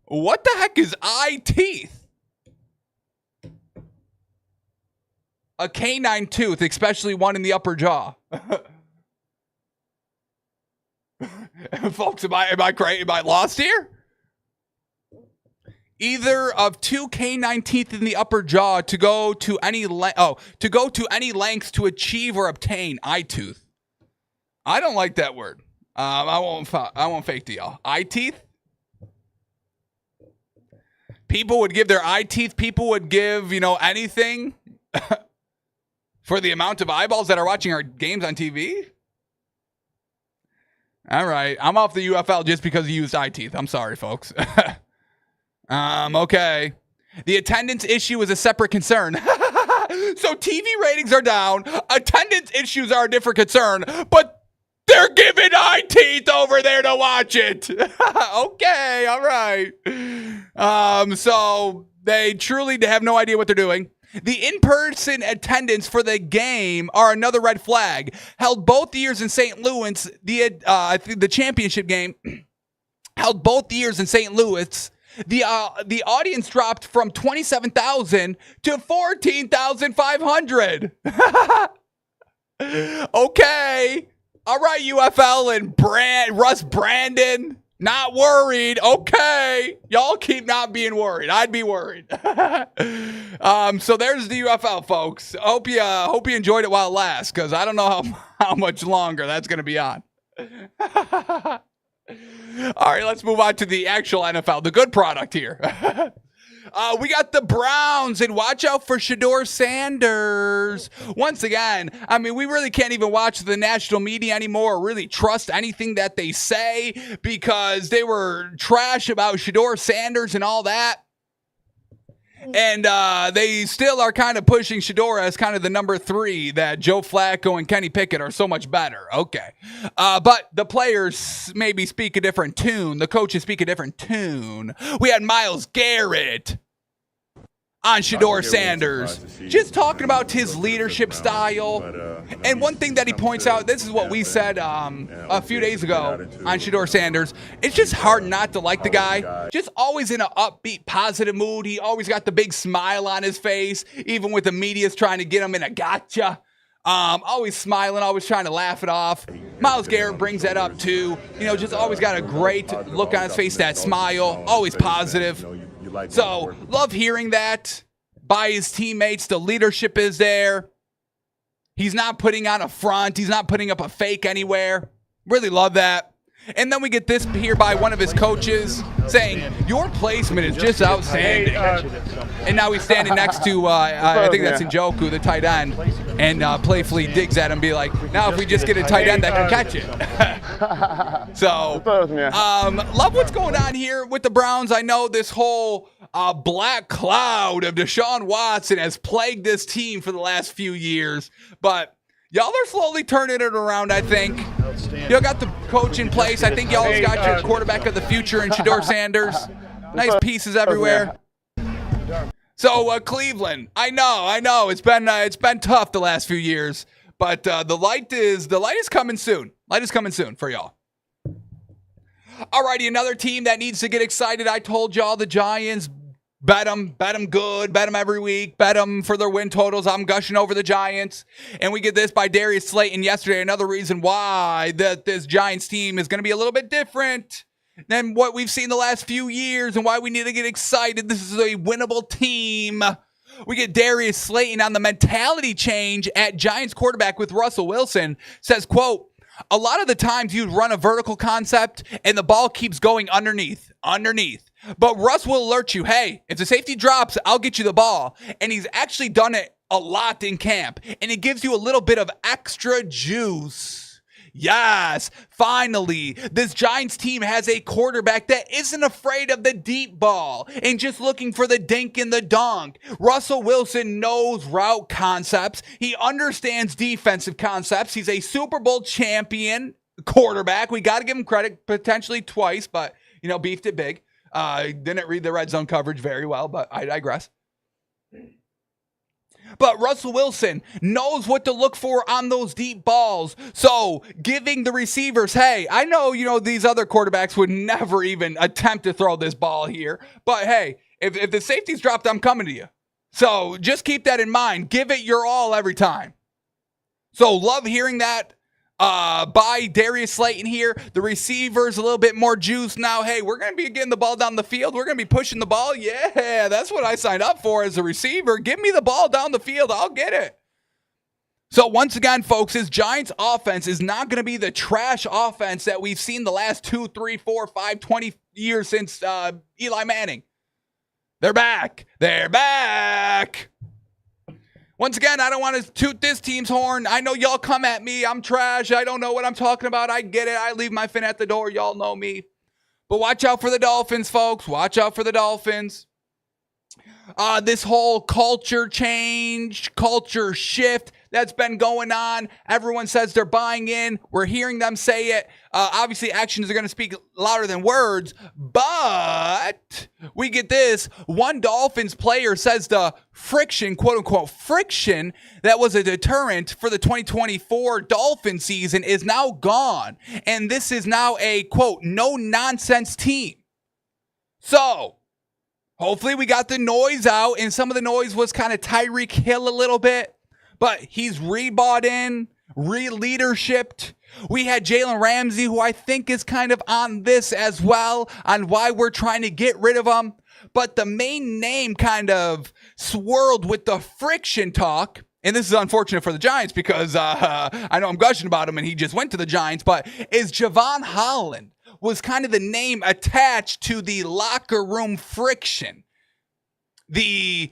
What the heck is eye teeth? A canine tooth, especially one in the upper jaw. Folks, am I lost here? Either of two canine teeth in the upper jaw to go to any lengths to achieve or obtain eye tooth. I don't like that word. I won't fake to y'all. Eye teeth. People would give their eye teeth. People would give anything for the amount of eyeballs that are watching our games on TV. All right, I'm off the UFL just because he used eye teeth. I'm sorry, folks. Okay. The attendance issue is a separate concern. So TV ratings are down. Attendance issues are a different concern, but they're giving eye teeth over there to watch it. Okay, all right. So they truly have no idea what they're doing. The in-person attendance for the game are another red flag. Held both years in St. Louis, the championship game held both years in St. Louis. The audience dropped from 27,000 to 14,500. Okay. All right, UFL and Russ Brandon. Not worried. Okay. Y'all keep not being worried. I'd be worried. So there's the UFL, folks. Hope you enjoyed it while it lasts, because I don't know how much longer that's going to be on. All right, let's move on to the actual NFL, the good product here. We got the Browns, and watch out for Shedeur Sanders. Once again, we really can't even watch the national media anymore or really trust anything that they say, because they were trash about Shedeur Sanders and all that. And they still are kind of pushing Shedeur as kind of the number 3, that Joe Flacco and Kenny Pickett are so much better. Okay. But the players maybe speak a different tune. The coaches speak a different tune. We had Myles Garrett on Shedeur Sanders, just talking about his leadership style. And one thing that he points out, this is what we said a few days ago on Shedeur Sanders, it's just hard not to like the guy. Just always in an upbeat, positive mood. He always got the big smile on his face, even with the media's trying to get him in a gotcha. Always smiling, always trying to laugh it off. Myles Garrett brings that up too. Just always got a great look on his face, that smile, always positive. So, love hearing that by his teammates. The leadership is there. He's not putting on a front. He's not putting up a fake anywhere. Really love that. And then we get this here by one of his coaches saying, your placement is just outstanding. And now he's standing next to, I think that's Njoku, the tight end, and playfully digs at him, be like, now if we just get a tight end that can catch it. So, love what's going on here with the Browns. I know this whole black cloud of Deshaun Watson has plagued this team for the last few years, but y'all are slowly turning it around, I think. Y'all got the coach in place. I think y'all got your quarterback of the future in Shedeur Sanders. Nice pieces everywhere. So Cleveland, I know it's been tough the last few years, but the light is coming soon. Light is coming soon for y'all. Alrighty, another team that needs to get excited. I told y'all the Giants Bet them good, bet them every week, bet them for their win totals. I'm gushing over the Giants. And we get this by Darius Slayton yesterday. Another reason why this Giants team is going to be a little bit different than what we've seen the last few years and why we need to get excited. This is a winnable team. We get Darius Slayton on the mentality change at Giants quarterback with Russell Wilson. Says, quote, a lot of the times you run a vertical concept and the ball keeps going underneath. But Russ will alert you, hey, if the safety drops, I'll get you the ball. And he's actually done it a lot in camp. And it gives you a little bit of extra juice. Yes, finally, this Giants team has a quarterback that isn't afraid of the deep ball and just looking for the dink and the dunk. Russell Wilson knows route concepts. He understands defensive concepts. He's a Super Bowl champion quarterback. We got to give him credit potentially twice, but, beefed it big. Didn't read the red zone coverage very well, but I digress. But Russell Wilson knows what to look for on those deep balls. So giving the receivers, hey, I know, these other quarterbacks would never even attempt to throw this ball here. But hey, if the safety's dropped, I'm coming to you. So just keep that in mind. Give it your all every time. So love hearing that by Darius Slayton here. The receivers a little bit more juice now. Hey, we're going to be getting the ball down the field. We're going to be pushing the ball. Yeah, that's what I signed up for as a receiver. Give me the ball down the field. I'll get it. So once again, folks, this Giants offense is not going to be the trash offense that we've seen the last 2, 3, 4, 5, 20 years since Eli Manning. They're back. Once again, I don't want to toot this team's horn. I know y'all come at me. I'm trash. I don't know what I'm talking about. I get it. I leave my fin at the door. Y'all know me. But watch out for the Dolphins, folks. Watch out for the Dolphins. This whole culture change, culture shift that's been going on. Everyone says they're buying in. We're hearing them say it. Obviously, actions are going to speak louder than words. But we get this. One Dolphins player says the friction, quote unquote, friction that was a deterrent for the 2024 Dolphin season is now gone. And this is now a, quote, no-nonsense team. So hopefully we got the noise out, and some of the noise was kind of Tyreek Hill a little bit, but he's re-bought in, re-leadershiped. We had Jalen Ramsey, who I think is kind of on this as well, on why we're trying to get rid of him. But the main name kind of swirled with the friction talk, and this is unfortunate for the Giants because I know I'm gushing about him and he just went to the Giants, but is Jevon Holland. Was kind of the name attached to the locker room friction. The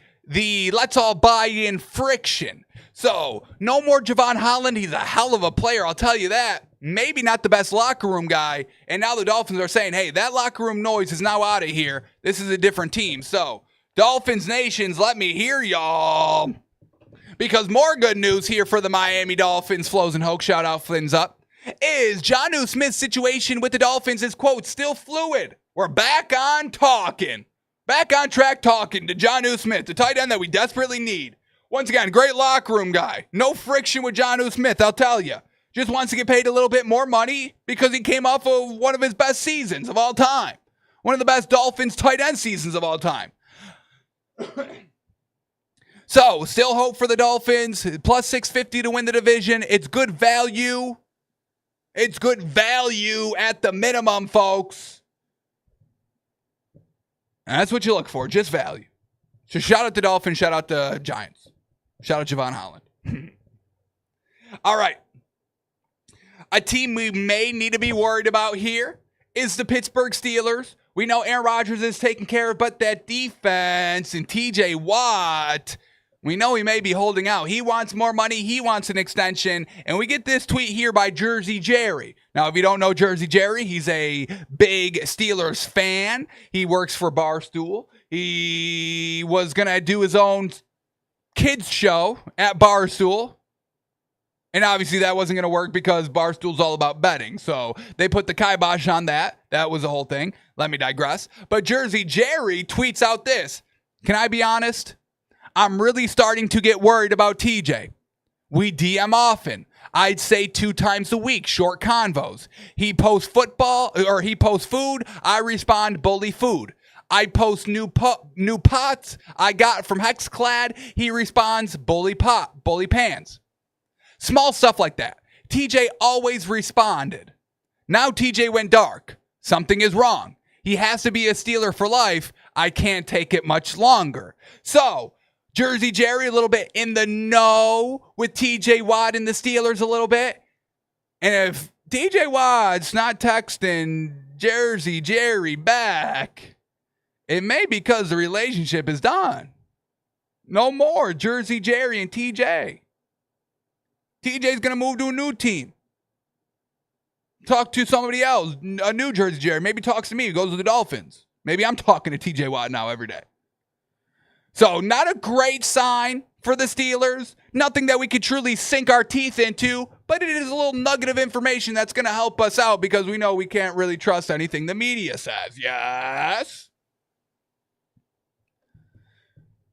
let's all buy in friction. So no more Jevon Holland. He's a hell of a player, I'll tell you that. Maybe not the best locker room guy. And now the Dolphins are saying, hey, that locker room noise is now out of here. This is a different team. So Dolphins Nations, let me hear y'all. Because more good news here for the Miami Dolphins. Flows and Hoke, shout out Flynn's up. Is Jonnu Smith's situation with the Dolphins is, quote, still fluid. We're back on talking. Back on track talking to Jonnu Smith, the tight end that we desperately need. Once again, great locker room guy. No friction with Jonnu Smith, I'll tell you. Just wants to get paid a little bit more money because he came off of one of his best seasons of all time. One of the best Dolphins tight end seasons of all time. So, still hope for the Dolphins. Plus 650 to win the division. It's good value. It's good value at the minimum, folks. And that's what you look for, just value. So shout out to Dolphins, shout out to Giants. Shout out Jevon Holland. All right. A team we may need to be worried about here is the Pittsburgh Steelers. We know Aaron Rodgers is taken care of, but that defense and TJ Watt, we know he may be holding out. He wants more money. He wants an extension. And we get this tweet here by Jersey Jerry. Now, if you don't know Jersey Jerry, he's a big Steelers fan. He works for Barstool. He was going to do his own kids show at Barstool. And obviously that wasn't going to work because Barstool's all about betting. So they put the kibosh on that. That was the whole thing. Let me digress. But Jersey Jerry tweets out this. Can I be honest? I'm really starting to get worried about TJ. We DM often. I'd say 2 times a week, short convos. He posts football or he posts food. I respond bully food. I post new pots I got from Hexclad. He responds, bully pants. Small stuff like that. TJ always responded. Now TJ went dark. Something is wrong. He has to be a Steeler for life. I can't take it much longer. So, Jersey Jerry a little bit in the know with TJ Watt and the Steelers a little bit. And if TJ Watt's not texting Jersey Jerry back, it may be because the relationship is done. No more Jersey Jerry and TJ. TJ's going to move to a new team. Talk to somebody else, a new Jersey Jerry. Maybe talks to me, goes to the Dolphins. Maybe I'm talking to TJ Watt now every day. So not a great sign for the Steelers. Nothing that we could truly sink our teeth into, but it is a little nugget of information that's going to help us out because we know we can't really trust anything the media says. Yes?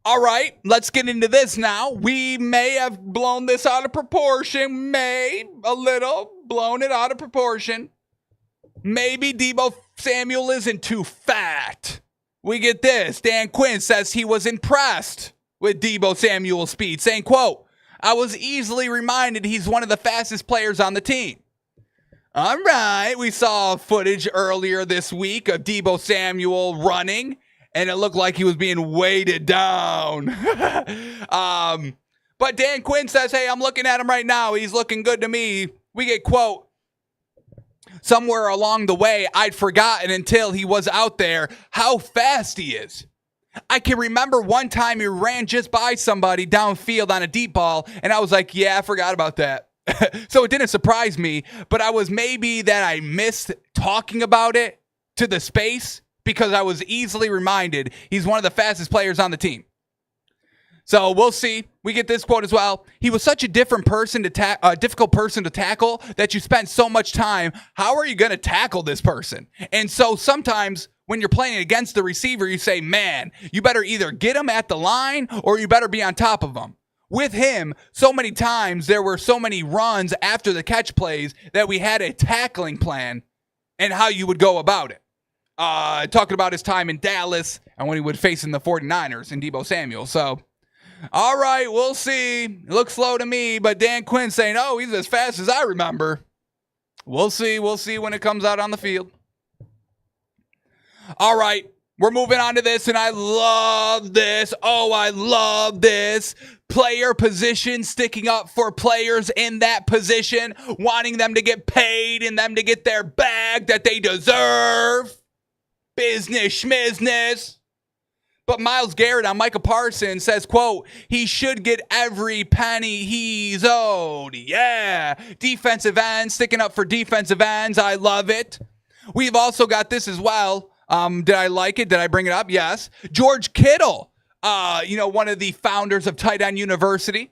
All right, let's get into this now. We may have blown this out of proportion. A little blown it out of proportion. Maybe Deebo Samuel isn't too fat. We get this. Dan Quinn says he was impressed with Deebo Samuel's speed, saying, quote, I was easily reminded he's one of the fastest players on the team. All right, we saw footage earlier this week of Deebo Samuel running, and it looked like he was being weighted down. But Dan Quinn says, hey, I'm looking at him right now. He's looking good to me. We get, quote, somewhere along the way, I'd forgotten until he was out there how fast he is. I can remember one time he ran just by somebody downfield on a deep ball, and I was like, yeah, I forgot about that. So it didn't surprise me, but I was maybe that I missed talking about it to the space because I was easily reminded he's one of the fastest players on the team. So we'll see. We get this quote as well. He was such a difficult person to tackle that you spent so much time. How are you going to tackle this person? And so sometimes when you're playing against the receiver, you say, man, you better either get him at the line or you better be on top of him. With him, so many times there were so many runs after the catch plays that we had a tackling plan and how you would go about it. Talking about his time in Dallas and when he would face in the 49ers and Deebo Samuel. So, all right, we'll see. It looks slow to me, but Dan Quinn saying, oh, he's as fast as I remember. We'll see. We'll see when it comes out on the field. All right, we're moving on to this, and I love this. Oh, I love this. Player position, sticking up for players in that position, wanting them to get paid and them to get their bag that they deserve. Business schmizness. But Myles Garrett on Micah Parsons says, quote, he should get every penny he's owed. Yeah. Defensive ends, sticking up for defensive ends. I love it. We've also got this as well. Did I like it? Did I bring it up? Yes. George Kittle, one of the founders of Tight End University,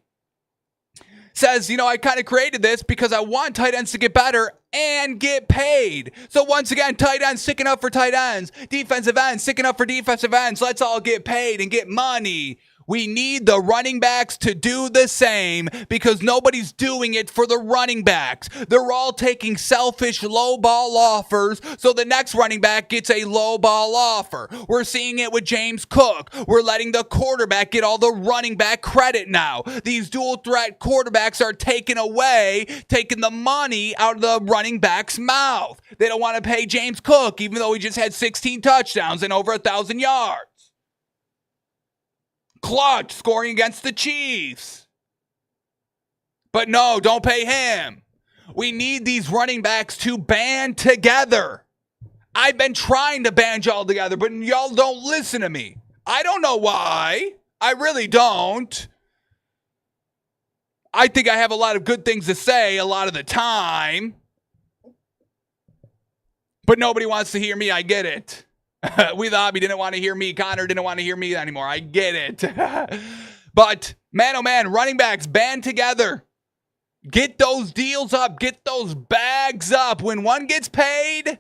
says, I kind of created this because I want tight ends to get better and get paid. So once again, tight ends sticking up for tight ends, defensive ends sticking up for defensive ends. Let's all get paid and get money. We need the running backs to do the same because nobody's doing it for the running backs. They're all taking selfish low ball offers so the next running back gets a low ball offer. We're seeing it with James Cook. We're letting the quarterback get all the running back credit now. These dual threat quarterbacks are taking the money out of the running back's mouth. They don't want to pay James Cook even though he just had 16 touchdowns and over 1,000 yards. Clutch scoring against the Chiefs. But no, don't pay him. We need these running backs to band together. I've been trying to band y'all together, but y'all don't listen to me. I don't know why. I really don't. I think I have a lot of good things to say a lot of the time. But nobody wants to hear me. I get it. We thought he didn't want to hear me. Connor didn't want to hear me anymore. I get it. But, man, oh, man, running backs, band together. Get those deals up. Get those bags up. When one gets paid,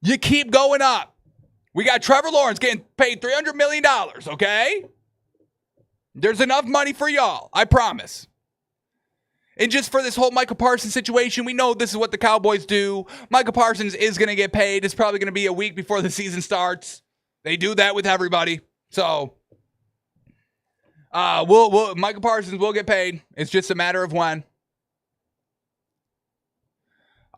you keep going up. We got Trevor Lawrence getting paid $300 million, okay? There's enough money for y'all. I promise. And just for this whole Micah Parsons situation, we know this is what the Cowboys do. Micah Parsons is going to get paid. It's probably going to be a week before the season starts. They do that with everybody. So, we'll Michael Parsons will get paid. It's just a matter of when.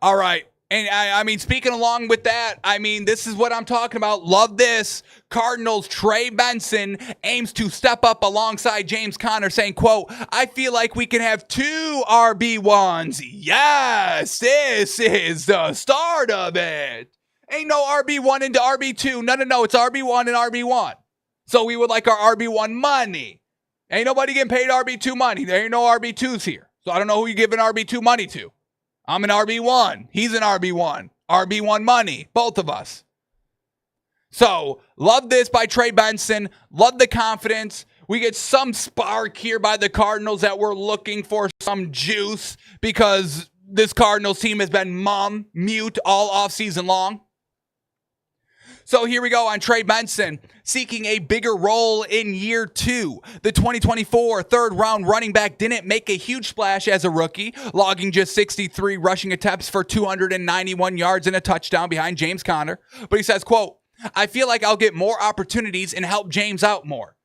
All right. And I mean, speaking along with that, I mean, this is what I'm talking about. Love this. Cardinals Trey Benson aims to step up alongside James Conner, saying, quote, I feel like we can have 2 RB1s. Yes, this is the start of it. Ain't no RB1 into RB2. No. It's RB1 and RB1. So we would like our RB1 money. Ain't nobody getting paid RB2 money. There ain't no RB2s here. So I don't know who you're giving RB2 money to. I'm an RB1. He's an RB1. RB1 money. Both of us. So, love this by Trey Benson. Love the confidence. We get some spark here by the Cardinals that we're looking for some juice because this Cardinals team has been mute all offseason long. So here we go on Trey Benson, seeking a bigger role in year 2. The 2024 third-round running back didn't make a huge splash as a rookie, logging just 63 rushing attempts for 291 yards and a touchdown behind James Conner. But he says, quote, I feel like I'll get more opportunities and help James out more.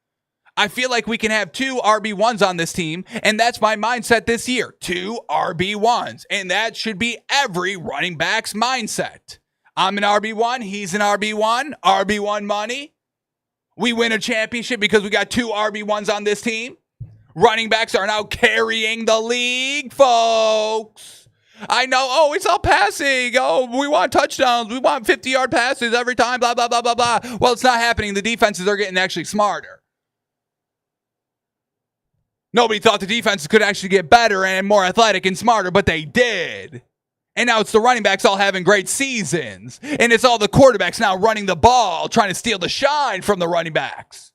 I feel like we can have 2 RB1s on this team, and that's my mindset this year, 2 RB1s. And that should be every running back's mindset. I'm an RB1. He's an RB1. RB1 money. We win a championship because we got 2 RB1s on this team. Running backs are now carrying the league, folks. I know. Oh, it's all passing. Oh, we want touchdowns. We want 50-yard passes every time, blah, blah, blah, blah, blah. Well, it's not happening. The defenses are getting actually smarter. Nobody thought the defenses could actually get better and more athletic and smarter, but they did. And now it's the running backs all having great seasons. And it's all the quarterbacks now running the ball, trying to steal the shine from the running backs.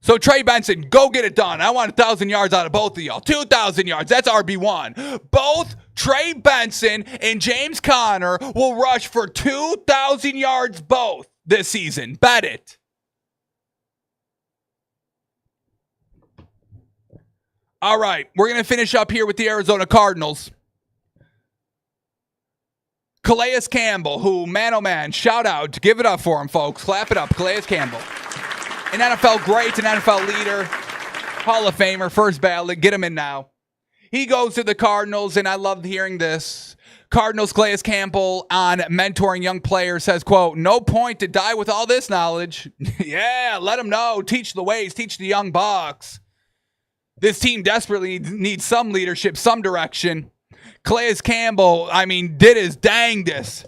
So Trey Benson, go get it done. I want 1,000 yards out of both of y'all. 2,000 yards. That's RB1. Both Trey Benson and James Conner will rush for 2,000 yards both this season. Bet it. All right, we're going to finish up here with the Arizona Cardinals. Calais Campbell, who, man, oh man, shout out. Give it up for him, folks. Clap it up. Calais Campbell. An NFL great, an NFL leader, Hall of Famer, first ballot. Get him in now. He goes to the Cardinals, and I love hearing this. Cardinals Calais Campbell on mentoring young players says, quote, no point to die with all this knowledge. Yeah, let them know. Teach the ways. Teach the young bucks. This team desperately needs some leadership, some direction. Calais Campbell, I mean, did his dangdest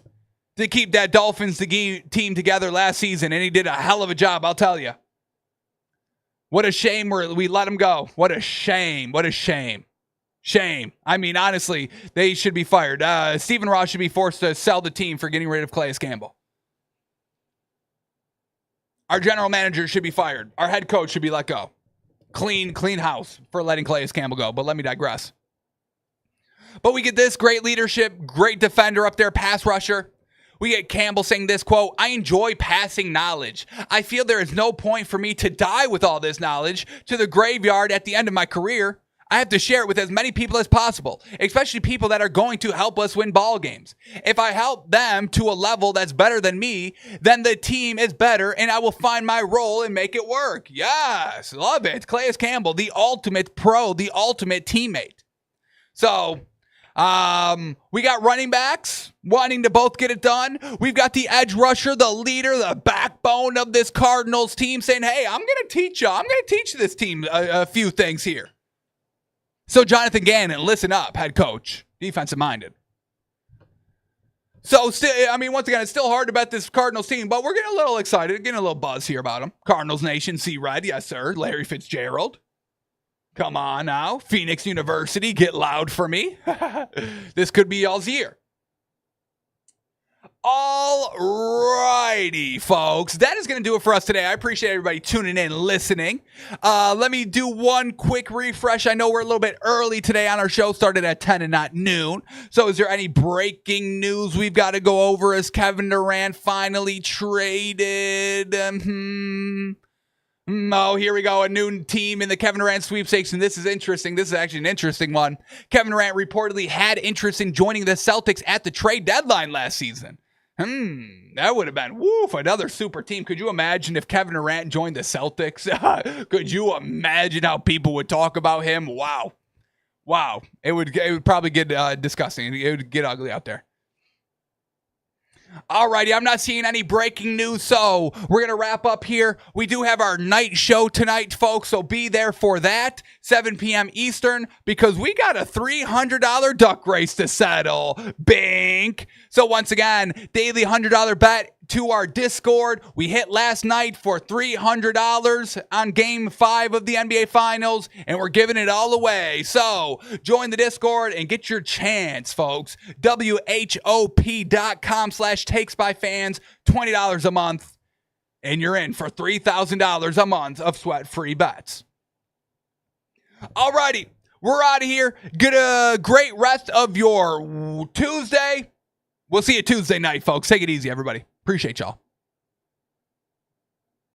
to keep that Dolphins team together last season, and he did a hell of a job, I'll tell you. What a shame we let him go. What a shame. What a shame. Shame. I mean, honestly, they should be fired. Stephen Ross should be forced to sell the team for getting rid of Calais Campbell. Our general manager should be fired. Our head coach should be let go. Clean house for letting Calais Campbell go, but let me digress. But we get this great leadership, great defender up there, pass rusher. We get Campbell saying this, quote, I enjoy passing knowledge. I feel there is no point for me to die with all this knowledge to the graveyard at the end of my career. I have to share it with as many people as possible, especially people that are going to help us win ball games. If I help them to a level that's better than me, then the team is better and I will find my role and make it work. Yes, love it. Calais Campbell, the ultimate pro, the ultimate teammate. So, we got running backs wanting to both get it done. We've got the edge rusher, the leader, the backbone of this Cardinals team saying, hey, I'm going to teach you. I'm going to teach this team a few things here. So Jonathan Gannon, listen up, head coach, defensive minded. So still, I mean, once again, it's still hard to bet this Cardinals team, but we're getting a little excited, getting a little buzz here about them. Cardinals Nation, see red, yes sir. Larry Fitzgerald. Come on now. Phoenix University, get loud for me. This could be y'all's year. All righty, folks. That is going to do it for us today. I appreciate everybody tuning in and listening. Let me do one quick refresh. I know we're a little bit early today on our show. Started at 10 and not noon. So is there any breaking news we've got to go over? As Kevin Durant finally traded? Oh, here we go. A new team in the Kevin Durant sweepstakes, and this is interesting. This is actually an interesting one. Kevin Durant reportedly had interest in joining the Celtics at the trade deadline last season. That would have been, another super team. Could you imagine if Kevin Durant joined the Celtics? Could you imagine how people would talk about him? Wow. It would probably get disgusting. It would get ugly out there. Alrighty, I'm not seeing any breaking news, so we're going to wrap up here. We do have our night show tonight, folks, so be there for that, 7 p.m. Eastern, because we got a $300 duck race to settle. Bink! So once again, daily $100 bet to our Discord. We hit last night for $300 on Game 5 of the NBA Finals, and we're giving it all away. So join the Discord and get your chance, folks. WHOP.com/takesbyfans, $20 a month, and you're in for $3,000 a month of sweat-free bets. Alrighty, we're out of here. Get a great rest of your Tuesday. We'll see you Tuesday night, folks. Take it easy, everybody. Appreciate y'all.